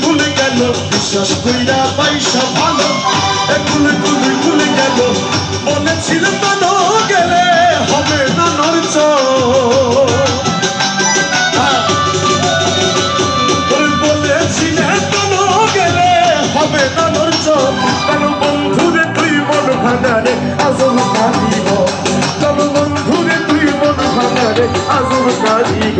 কুলে গেল বিশ্বাস কইরা পয়সা ভালো কুলে গেল বলেছিল তো গেলে হবে না নরচ বলেছিলেন তো গেলে হবে না নরচ কেন বন্ধুরে তুই মন ভাঙারে আজম কাঁদিব কেন বন্ধুরে তুই মন ভাঙারে আজম কাঁদিব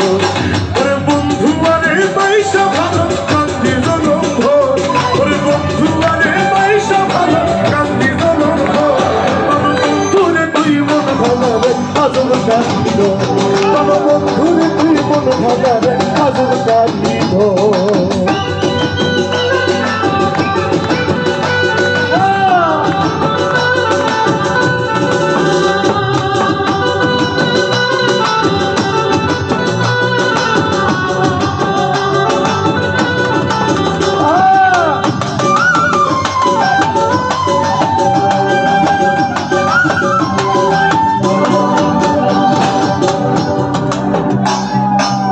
ওরে বন্ধু আরে পয়সা ভালো কান্দি জনম ভোর ওরে বন্ধু আরে পয়সা ভালো কান্দি জনম ভোর বন্ধুরে তুই মন ভাঙারে আজম কাঁদিব বন্ধুরে তুই মন ভাঙারে আজম কাঁদিব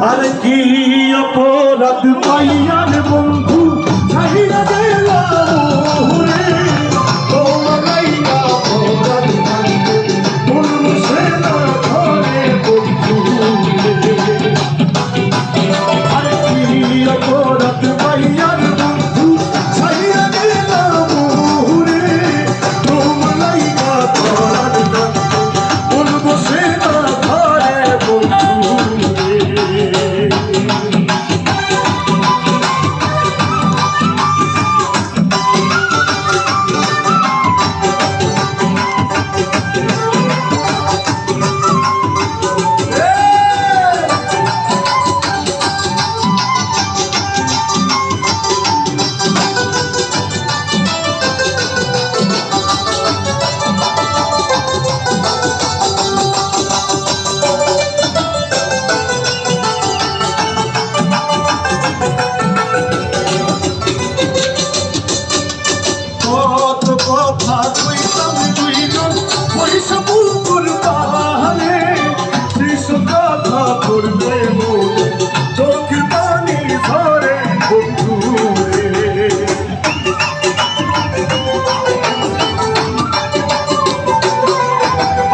আরে কি অপরাধ পাইয়ার বন্ধু ছাইরা গেলাম রে তোমায় না অপরাধ মানতে বলবো সে না ধরে বন্ধু আরে কি অপরাধ পাইয়ার বন্ধু ছাইরা গেলাম রে তোমায় না অপরাধ মানতে বলবো সে না ধরে বন্ধু কথা কইতাম দুইজন পয়সা পুকুর পাহাড়ে কিছু কথা করবে চোখ পানি ধরে বন্ধু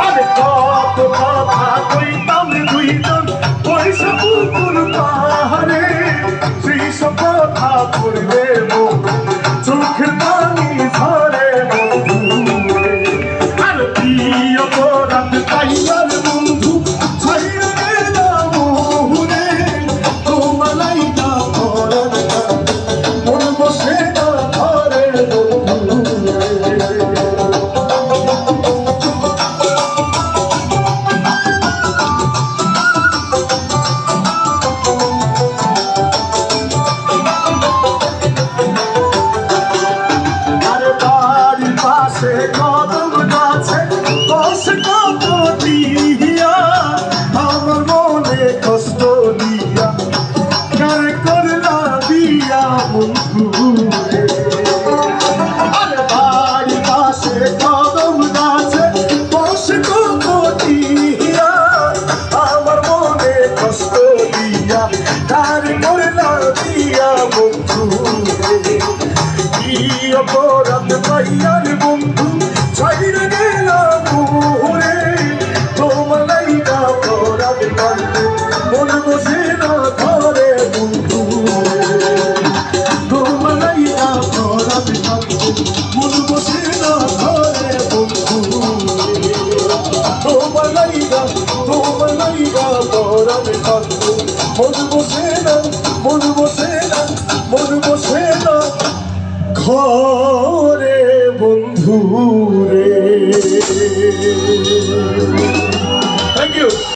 আরে কত কথা কইতাম দুইজন পয়সা পুকুর পাহাড়ে কিছু কথা করবে চোখ পানি ধরে পাইয়ার বন্ধু ছাইরা গেলাম রে তোমায় না অপরাধ মন বসে না ধরে আরে বাড়ির পাশে কদম গাছে বসে কত দিয়া আমার মনে কষ্ট দিয়া কার করলা দিয়া বন্ধু আরে বাড়ি পাশে কদম গাছে বসে কত দিয়া আমার মনে কষ্ট দিয়া কার করলা দিয়া বন্ধু কি অপরাধ পাইয়ার বন্ধু ছাইরা গেলাম রে তোমায় না অপরাধ মানতে মন বসে না ধরে বন্ধু তোমায় না অপরাধ মানতে মন বসে না ধরে বন্ধু তোমায় না অপরাধ মানতে মন বসে না ঘরে বন্ধু রে। Thank you.